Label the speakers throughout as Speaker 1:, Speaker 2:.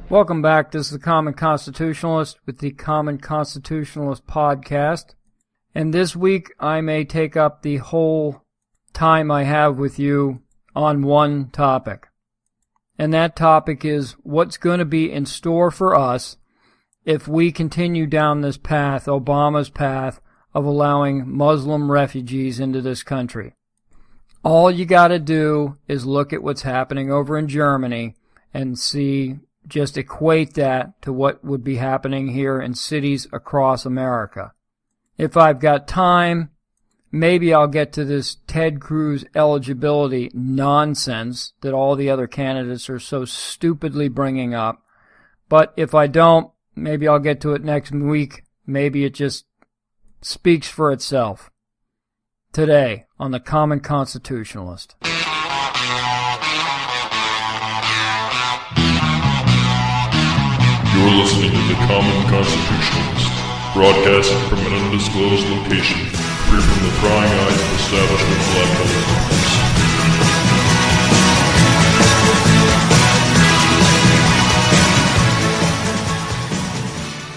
Speaker 1: Welcome back. This is the Common Constitutionalist with the Common Constitutionalist podcast. And this week I may take up the whole time I have with you on one topic. And that topic is what's going to be in store for us if we continue down this path, Obama's path, of allowing Muslim refugees into this country. All you got to do is look at what's happening over in Germany and see, just equate that to what would be happening here in cities across America. If I've got time, maybe I'll get to this Ted Cruz eligibility nonsense that all the other candidates are so stupidly bringing up. But if I don't, maybe I'll get to it next week. Maybe it just speaks for itself. Today on the Common Constitutionalist.
Speaker 2: You're listening to the Common Constitutionalist, broadcasting from an undisclosed location, free from the prying eyes of establishment black-collar.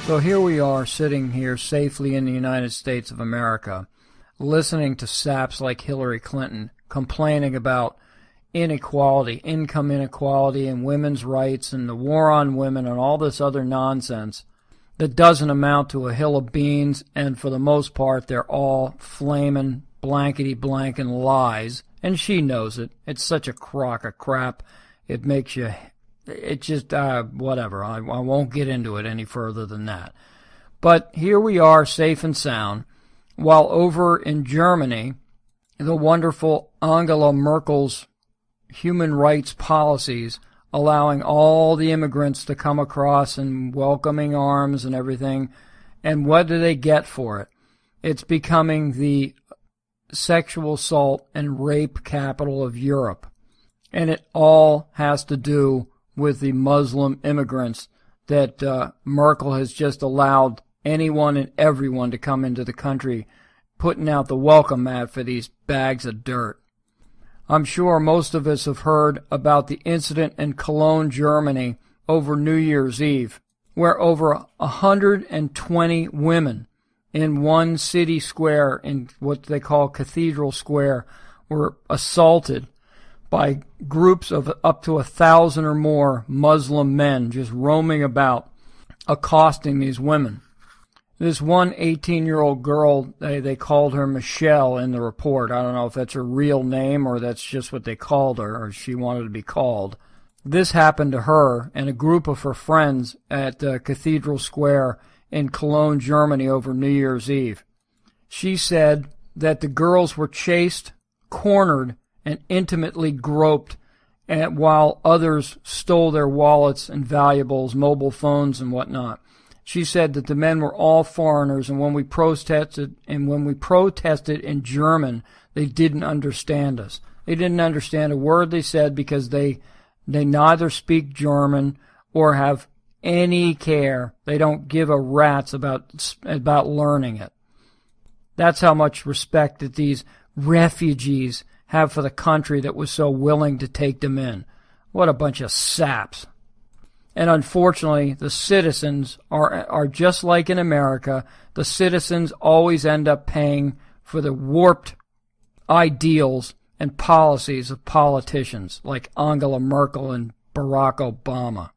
Speaker 1: So here we are sitting here safely in the United States of America, listening to saps like Hillary Clinton complaining about inequality, income inequality, and women's rights, and the war on women, and all this other nonsense that doesn't amount to a hill of beans, and for the most part, they're all flaming, blankety-blanking lies, and she knows it. It's such a crock of crap. It makes you, it just, whatever. I won't get into it any further than that. But here we are, safe and sound, while over in Germany, the wonderful Angela Merkel's human rights policies, allowing all the immigrants to come across in welcoming arms and everything. And what do they get for it? It's becoming the sexual assault and rape capital of Europe. And it all has to do with the Muslim immigrants that Merkel has just allowed anyone and everyone to come into the country, putting out the welcome mat for these bags of dirt. I'm sure most of us have heard about the incident in Cologne, Germany over New Year's Eve, where over 120 women in one city square, in what they call Cathedral Square, were assaulted by groups of up to 1,000 or more Muslim men just roaming about, accosting these women. This one 18-year-old girl, they called her Michelle in the report. I don't know if that's her real name or that's just what they called her, or she wanted to be called. This happened to her and a group of her friends at Cathedral Square in Cologne, Germany over New Year's Eve. She said that the girls were chased, cornered, and intimately groped, while others stole their wallets and valuables, mobile phones and whatnot. She said that the men were all foreigners, and when we protested in German, they didn't understand us. They didn't understand a word they said because they neither speak German or have any care. They don't give a rat's about learning it. That's how much respect that these refugees have for the country that was so willing to take them in. What a bunch of saps. And unfortunately, the citizens are just like in America. The citizens always end up paying for the warped ideals and policies of politicians like Angela Merkel and Barack Obama.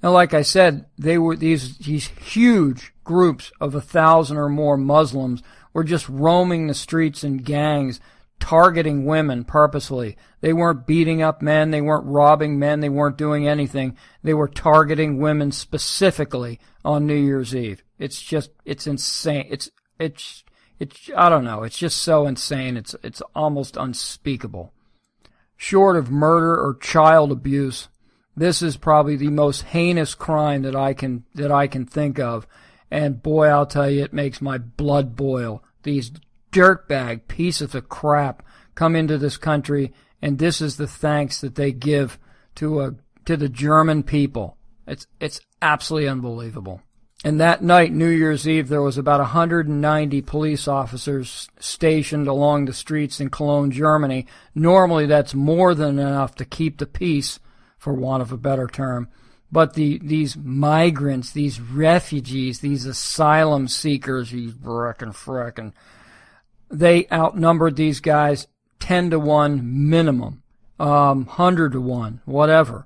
Speaker 1: Now, like I said, they were these huge groups of 1,000 or more Muslims were just roaming the streets in gangs, targeting women purposely. They weren't beating up men, they weren't robbing men, they weren't doing anything. They were targeting women specifically on New Year's Eve. It's insane. It's I don't know, it's just so insane. It's almost unspeakable. Short of murder or child abuse, this is probably the most heinous crime that I can think of. And boy, I'll tell you, it makes my blood boil. These dirtbag pieces of crap come into this country, and this is the thanks that they give to the German people. It's absolutely unbelievable. And that night, New Year's Eve, there was about 190 police officers stationed along the streets in Cologne, Germany. Normally, that's more than enough to keep the peace, for want of a better term. But these migrants, these refugees, these asylum seekers, these frickin', they outnumbered these guys 10 to 1 minimum, 100 to 1, whatever.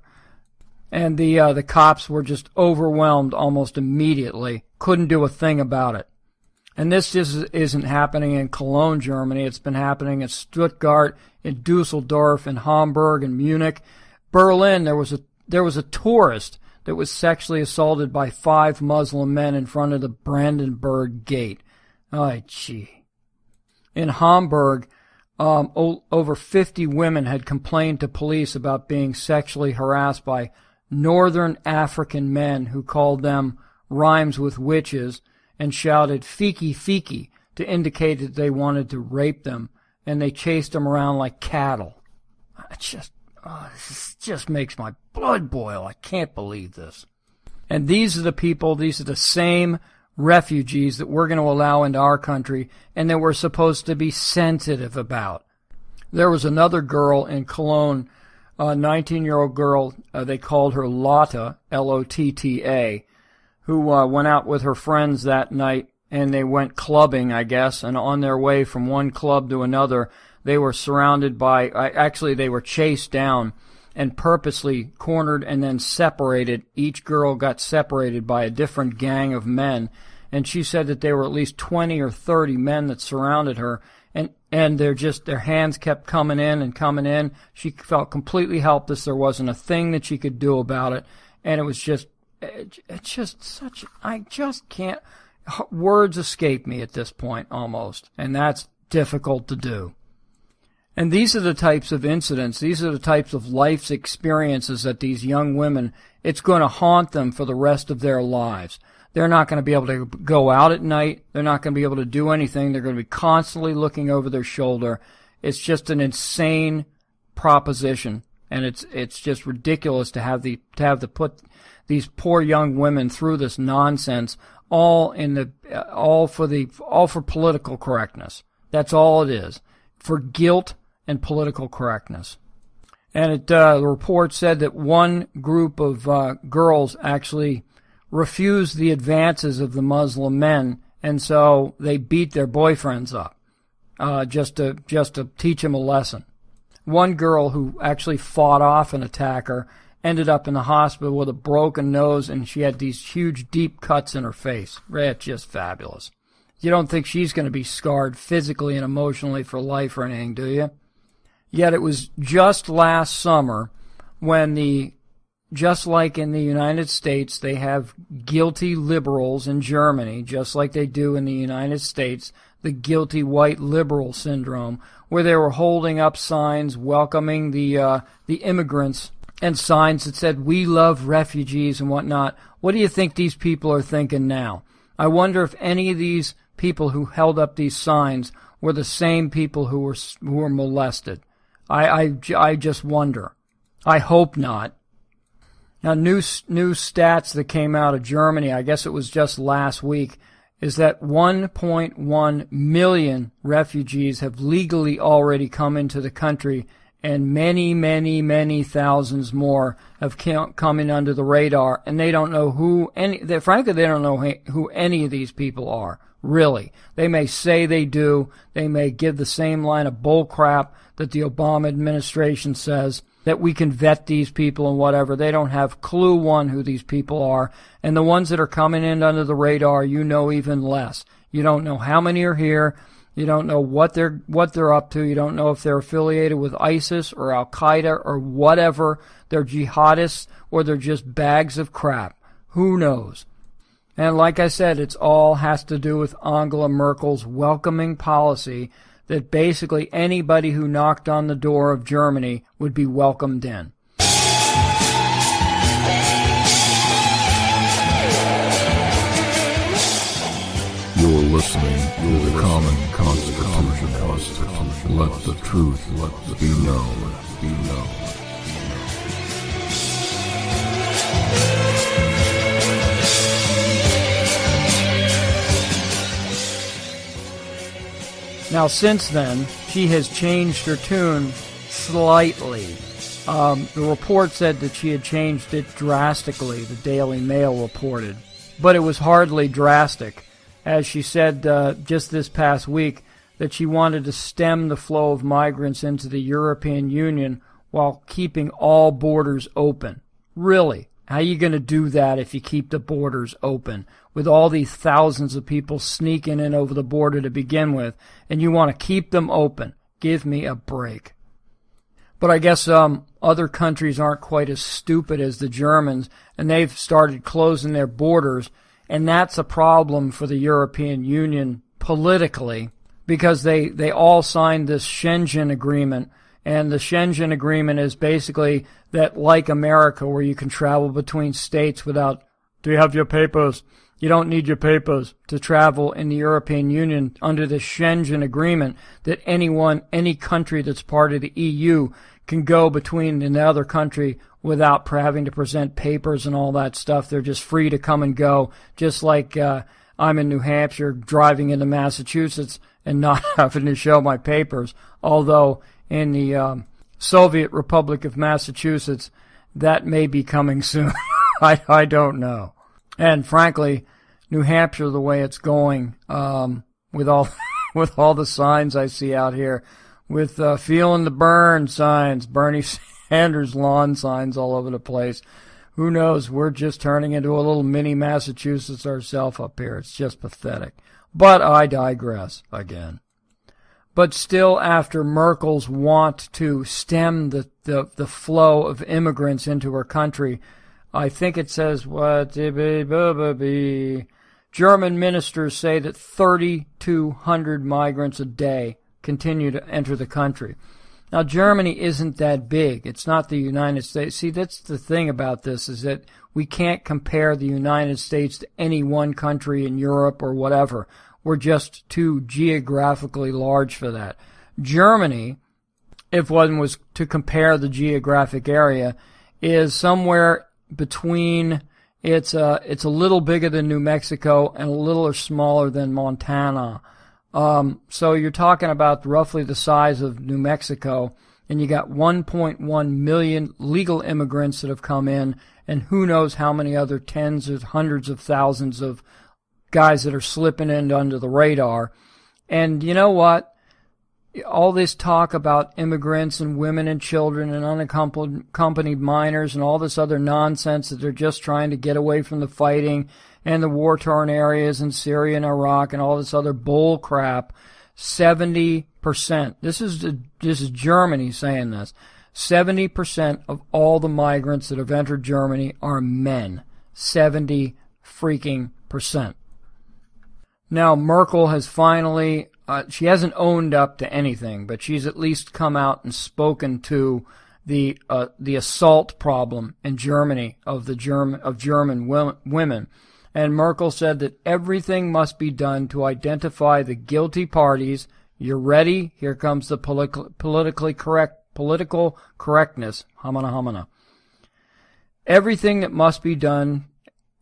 Speaker 1: And the cops were just overwhelmed almost immediately, couldn't do a thing about it. And this just isn't happening in Cologne, Germany. It's been happening in Stuttgart, in Dusseldorf, in Hamburg, in Munich. Berlin, there was a tourist that was sexually assaulted by 5 Muslim men in front of the Brandenburg Gate. Oh, gee. In Hamburg, over 50 women had complained to police about being sexually harassed by Northern African men who called them rhymes with witches and shouted "fiki fiki" to indicate that they wanted to rape them, and they chased them around like cattle. This just makes my blood boil. I can't believe this. And these are the same refugees that we're going to allow into our country and that we're supposed to be sensitive about. There was another girl in Cologne, a 19-year-old girl, they called her Lotta, L-O-T-T-A, who went out with her friends that night, and they went clubbing, I guess, and on their way from one club to another, they were surrounded by, they were chased down and purposely cornered and then separated. Each girl got separated by a different gang of men, and she said that there were at least 20 or 30 men that surrounded her, and their hands kept coming in and coming in. She felt completely helpless. There wasn't a thing that she could do about it, and it was just, I just can't, words escape me at this point almost, and that's difficult to do. And these are the types of incidents, these are the types of life's experiences that these young women, it's going to haunt them for the rest of their lives. They're not going to be able to go out at night. They're not going to be able to do anything. They're going to be constantly looking over their shoulder. It's just an insane proposition, and it's just ridiculous to have to put these poor young women through this nonsense, all for political correctness. That's all it is, for guilt and political correctness. And the report said that one group of girls actually refused the advances of the Muslim men, and so they beat their boyfriends up just to teach them a lesson. One girl who actually fought off an attacker ended up in the hospital with a broken nose, and she had these huge, deep cuts in her face. It's just fabulous. You don't think she's going to be scarred physically and emotionally for life or anything, do you? Yet it was just last summer when just like in the United States, they have guilty liberals in Germany, just like they do in the United States, the guilty white liberal syndrome, where they were holding up signs welcoming the immigrants and signs that said, "We love refugees" and whatnot. What do you think these people are thinking now? I wonder if any of these people who held up these signs were the same people who were molested. I just wonder. I hope not. Now, new stats that came out of Germany, I guess it was just last week, is that 1.1 million refugees have legally already come into the country, and many, many, many thousands more have come in under the radar, and they don't know frankly, they don't know who any of these people are, really. They may say they do. They may give the same line of bull crap that the Obama administration says, that we can vet these people and whatever. They don't have clue one who these people are. And the ones that are coming in under the radar, you know even less. You don't know how many are here. You don't know what they're up to. You don't know if they're affiliated with ISIS or Al-Qaeda or whatever. They're jihadists or they're just bags of crap. Who knows? And like I said, it's all has to do with Angela Merkel's welcoming policy that basically anybody who knocked on the door of Germany would be welcomed in.
Speaker 2: You're listening to the Common Constitution. Let the truth be known.
Speaker 1: Now, since then, she has changed her tune slightly. The report said that she had changed it drastically, the Daily Mail reported. But it was hardly drastic, as she said just this past week that she wanted to stem the flow of migrants into the European Union while keeping all borders open. Really? How are you going to do that if you keep the borders open with all these thousands of people sneaking in over the border to begin with, and you want to keep them open? Give me a break. But I guess other countries aren't quite as stupid as the Germans, and they've started closing their borders, and that's a problem for the European Union politically, because they all signed this Schengen Agreement, and the Schengen Agreement is basically that, like America, where you can travel between states without, do you have your papers? You don't need your papers to travel in the European Union under the Schengen Agreement, that any country that's part of the EU can go between another country without having to present papers and all that stuff. They're just free to come and go, just like I'm in New Hampshire driving into Massachusetts and not having to show my papers, although in the Soviet Republic of Massachusetts, that may be coming soon. I don't know. And frankly, New Hampshire, the way it's going, with all the signs I see out here, with feeling the burn signs, Bernie Sanders lawn signs all over the place. Who knows? We're just turning into a little mini Massachusetts ourselves up here. It's just pathetic. But I digress again. But still, after Merkel's want to stem the flow of immigrants into her country, I think it says, German ministers say that 3,200 migrants a day continue to enter the country. Now, Germany isn't that big. It's not the United States. See, that's the thing about this, is that we can't compare the United States to any one country in Europe or whatever. We're just too geographically large for that. Germany, if one was to compare the geographic area, is somewhere between, it's a little bigger than New Mexico and a little smaller than Montana. So you're talking about roughly the size of New Mexico, and you got 1.1 million legal immigrants that have come in, and who knows how many other tens or hundreds of thousands of guys that are slipping in under the radar. And you know what? All this talk about immigrants and women and children and unaccompanied minors and all this other nonsense that they're just trying to get away from the fighting and the war-torn areas in Syria and Iraq and all this other bull crap, 70%. This is Germany saying this. 70% of all the migrants that have entered Germany are men. 70 freaking percent. Now, Merkel has finally, she hasn't owned up to anything, but she's at least come out and spoken to the assault problem in Germany of German women. And Merkel said that everything must be done to identify the guilty parties. You're ready? Here comes the political correctness. Hamana. Everything must be done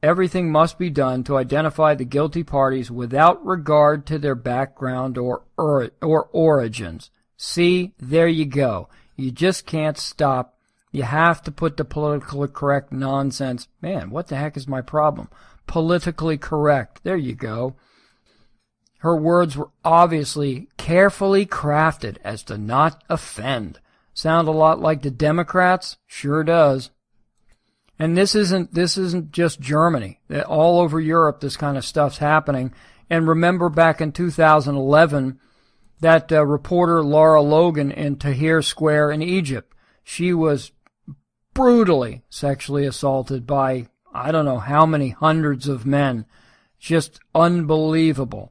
Speaker 1: to identify the guilty parties without regard to their background or origins. See, there you go. You just can't stop. You have to put the politically correct nonsense. Man, what the heck is my problem? Politically correct. There you go. Her words were obviously carefully crafted as to not offend. Sound a lot like the Democrats? Sure does. And this isn't just Germany. All over Europe, this kind of stuff's happening. And remember back in 2011, that reporter Lara Logan in Tahrir Square in Egypt, she was brutally sexually assaulted by I don't know how many hundreds of men. Just unbelievable,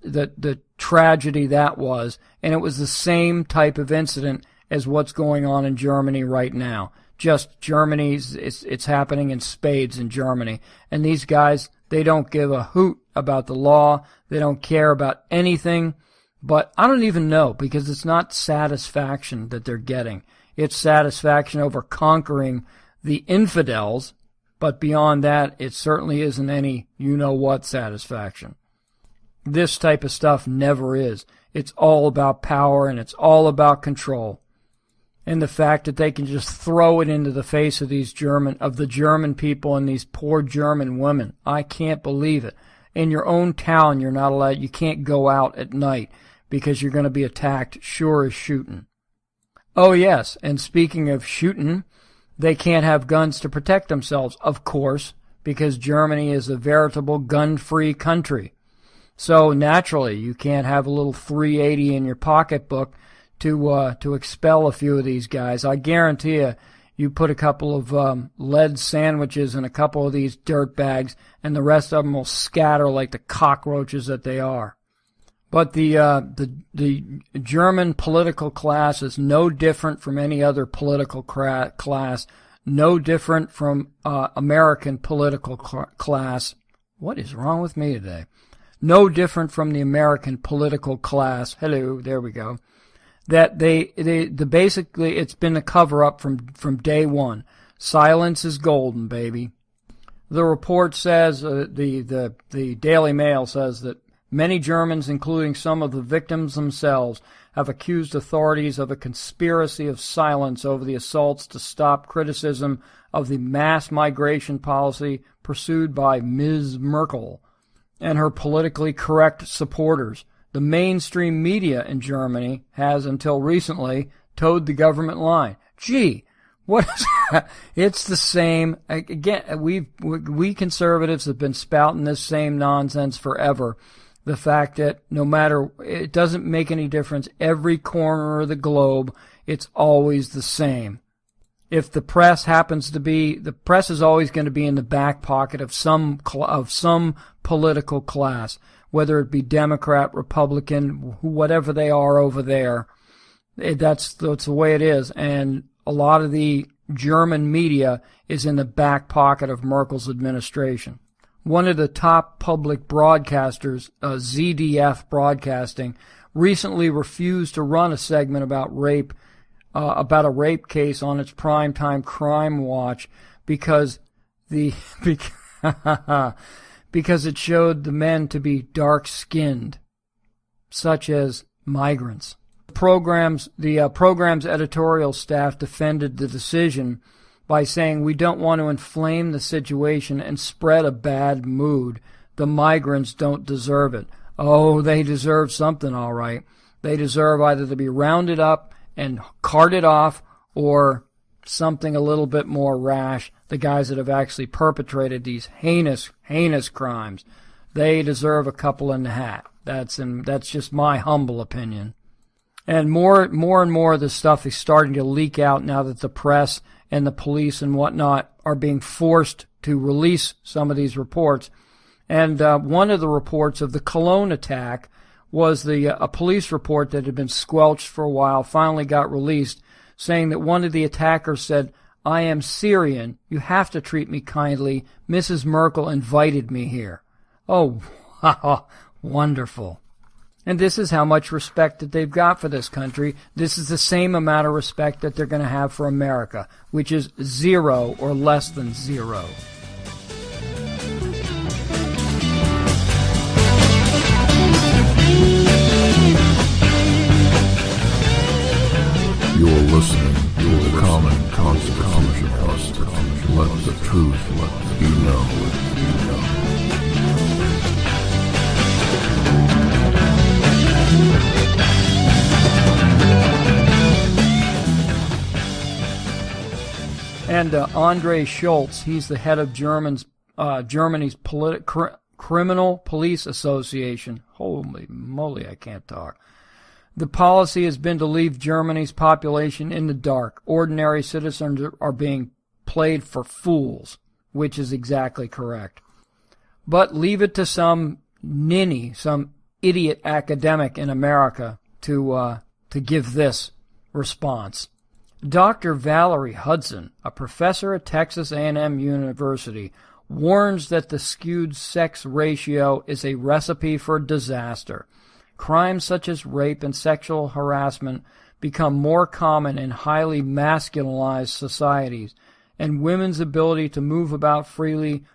Speaker 1: the tragedy that was. And it was the same type of incident as what's going on in Germany right now. Just Germany's, it's happening in spades in Germany. And these guys, they don't give a hoot about the law. They don't care about anything. But I don't even know, because it's not satisfaction that they're getting. It's satisfaction over conquering the infidels. But beyond that, it certainly isn't any you-know-what satisfaction. This type of stuff never is. It's all about power, and it's all about control. And the fact that they can just throw it into the face of the German people and these poor German women. I can't believe it. In your own town, you're not allowed, you can't go out at night because you're going to be attacked, sure as shooting. Oh yes, and speaking of shooting, they can't have guns to protect themselves, of course, because Germany is a veritable gun-free country. So naturally, you can't have a little .380 in your pocketbook to expel a few of these guys. I guarantee you put a couple of lead sandwiches in a couple of these dirt bags, and the rest of them will scatter like the cockroaches that they are. But the German political class is no different from any other political class, no different from American political class. What is wrong with me today? No different from the American political class. Hello, there we go. That they basically, it's been a cover-up from day one. Silence is golden, baby. The report says, the Daily Mail says that many Germans, including some of the victims themselves, have accused authorities of a conspiracy of silence over the assaults to stop criticism of the mass migration policy pursued by Ms. Merkel and her politically correct supporters. The mainstream media in Germany has, until recently, towed the government line. Gee, what is that? It's the same. Again, we conservatives have been spouting this same nonsense forever. The fact that no matter, it doesn't make any difference, every corner of the globe, it's always the same. If the press happens to be, the press is always going to be in the back pocket of some political class, whether it be Democrat, Republican, whatever they are over there. That's the way it is. And a lot of the German media is in the back pocket of Merkel's administration. One of the top public broadcasters, ZDF Broadcasting, recently refused to run a segment about a rape case on its primetime crime watch because because it showed the men to be dark-skinned, such as migrants. The program's editorial staff defended the decision by saying, "We don't want to inflame the situation and spread a bad mood. The migrants don't deserve it." Oh, they deserve something, all right. They deserve either to be rounded up and carted off, or something a little bit more rash. The guys that have actually perpetrated these heinous crimes, they deserve a couple in the hat. That's just my humble opinion. And more and more of this stuff is starting to leak out now that the press and the police and whatnot are being forced to release some of these reports. And one of the reports of the Cologne attack was a police report that had been squelched for a while, finally got released, saying that one of the attackers said, "I am Syrian. You have to treat me kindly. Mrs. Merkel invited me here." Oh, wow, wonderful. And this is how much respect that they've got for this country. This is the same amount of respect that they're going to have for America, which is 0 or less than 0.
Speaker 2: You're listening to the Common Constitution Cast. Let the truth be known.
Speaker 1: And Andre Schultz, he's the head of Germany's Criminal Police Association. Holy moly, I can't talk. The policy has been to leave Germany's population in the dark. Ordinary citizens are being played for fools, which is exactly correct. But leave it to some ninny, some idiot academic in America to give this response. Dr. Valerie Hudson, a professor at Texas A&M University, warns that the skewed sex ratio is a recipe for disaster. Crimes such as rape and sexual harassment become more common in highly masculinized societies, and women's ability to move about freely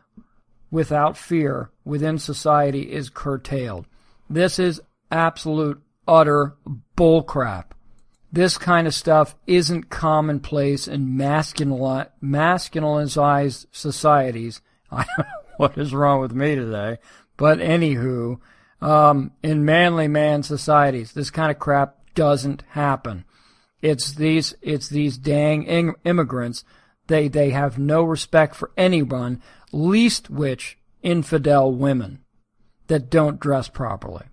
Speaker 1: without fear within society is curtailed. This is absolute, utter bullcrap. This kind of stuff isn't commonplace in masculinized societies. I don't know what is wrong with me today, but anywho, in manly man societies, this kind of crap doesn't happen. It's these dang immigrants. They have no respect for anyone, least which infidel women that don't dress properly.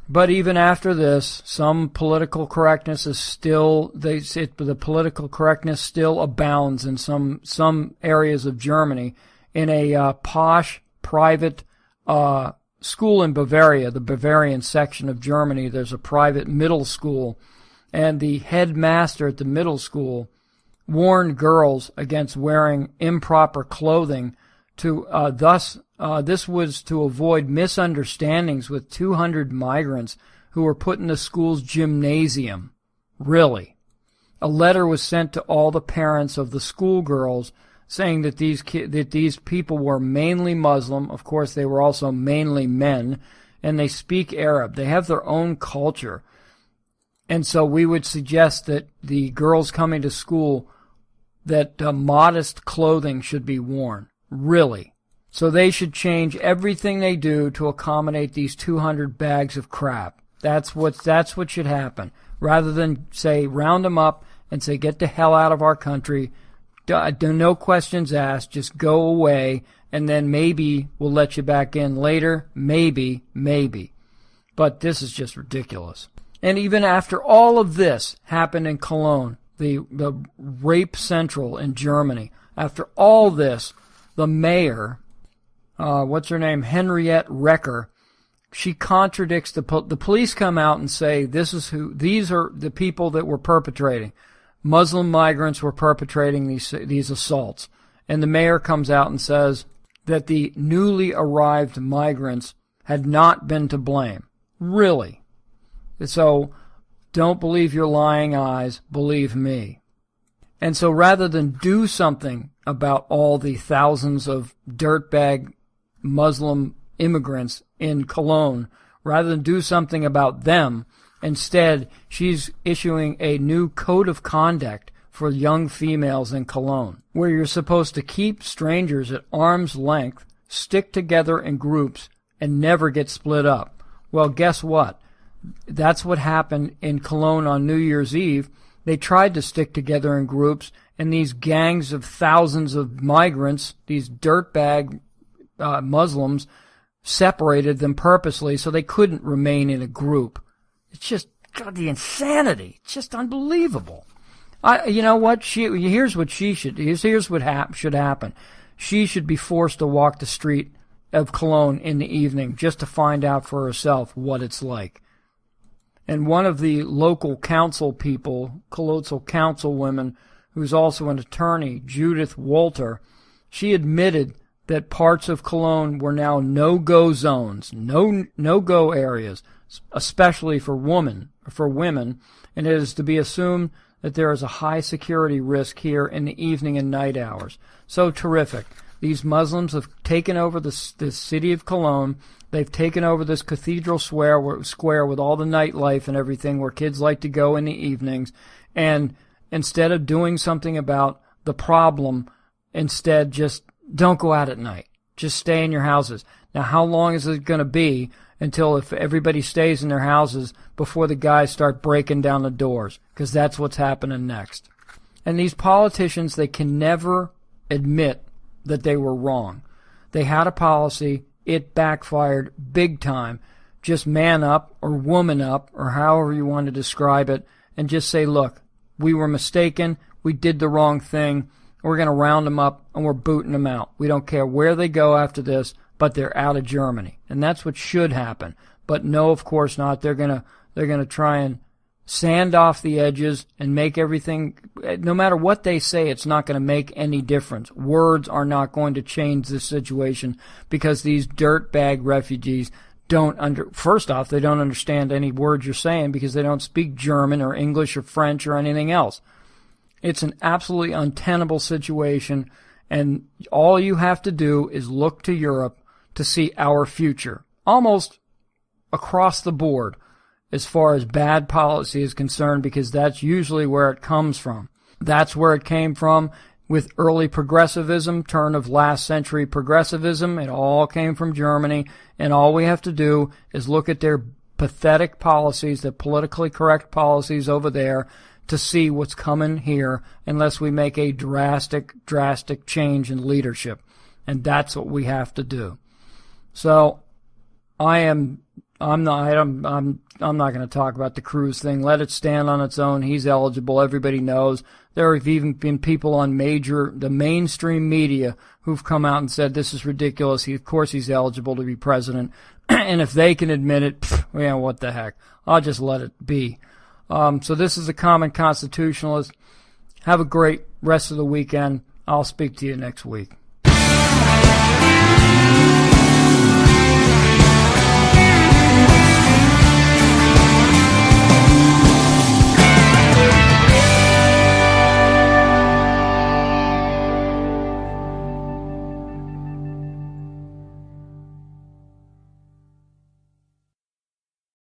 Speaker 1: But even after this, some political correctness is still, the political correctness still abounds in some areas of Germany. In a posh, private school in Bavaria, the Bavarian section of Germany, there's a private middle school, and the headmaster at the middle school warned girls against wearing improper clothing to this was to avoid misunderstandings with 200 migrants who were put in the school's gymnasium. Really. A letter was sent to all the parents of the schoolgirls saying that these people were mainly Muslim. Of course, they were also mainly men, and they speak Arab. They have their own culture. And so we would suggest that the girls coming to school, that modest clothing should be worn. Really. So they should change everything they do to accommodate these 200 bags of crap. That's what should happen. Rather than say, round them up and say, get the hell out of our country. No questions asked. Just go away, and then maybe we'll let you back in later. Maybe. But this is just ridiculous. And even after all of this happened in Cologne, the rape central in Germany, after all this, the mayor, what's her name, Henriette Recker, she contradicts the police come out and say these are the people that were perpetrating. Muslim migrants were perpetrating these assaults. And the mayor comes out and says that the newly arrived migrants had not been to blame. Really. So don't believe your lying eyes, believe me. And so rather than do something about all the thousands of dirtbag Muslim immigrants in Cologne, rather than do something about them, instead she's issuing a new code of conduct for young females in Cologne, where you're supposed to keep strangers at arm's length, stick together in groups, and never get split up. Well, guess what? That's what happened in Cologne on New Year's Eve. They tried to stick together in groups, and these gangs of thousands of migrants, these dirtbag Muslims, separated them purposely so they couldn't remain in a group. It's just, God, the insanity. It's just unbelievable. You know what? Here's what should happen. She should be forced to walk the street of Cologne in the evening just to find out for herself what it's like. And one of the local council people, colossal councilwomen, who's also an attorney, Judith Walter, she admitted that parts of Cologne were now no-go zones, no-go areas, especially for women, and it is to be assumed that there is a high security risk here in the evening and night hours. So terrific. These Muslims have taken over the city of Cologne. They've taken over this cathedral square with all the nightlife and everything where kids like to go in the evenings. And instead of doing something about the problem, instead just don't go out at night. Just stay in your houses. Now, how long is it going to be until if everybody stays in their houses before the guys start breaking down the doors? Because that's what's happening next. And these politicians, they can never admit that they were wrong. They had a policy. It backfired big time. Just man up or woman up or however you want to describe it and just say, look, we were mistaken. We did the wrong thing. We're going to round them up and we're booting them out. We don't care where they go after this, but they're out of Germany. And that's what should happen. But no, of course not. They're going to try and sand off the edges and make everything, no matter what they say, it's not going to make any difference. Words are not going to change this situation because these dirtbag refugees first off, they don't understand any words you're saying because they don't speak German or English or French or anything else. It's an absolutely untenable situation, and all you have to do is look to Europe to see our future, almost across the board. as far as bad policy is concerned, because that's usually where it comes from. That's where it came from with early progressivism, turn of last century progressivism. It all came from Germany, and all we have to do is look at their pathetic policies, the politically correct policies over there, to see what's coming here, unless we make a drastic change in leadership. And that's what we have to do. So I'm not going to talk about the Cruz thing. Let it stand on its own. He's eligible. Everybody knows. There have even been people on the mainstream media who've come out and said this is ridiculous. Of course he's eligible to be president. And if they can admit it, what the heck? I'll just let it be. So this is a Common Constitutionalist. Have a great rest of the weekend. I'll speak to you next week.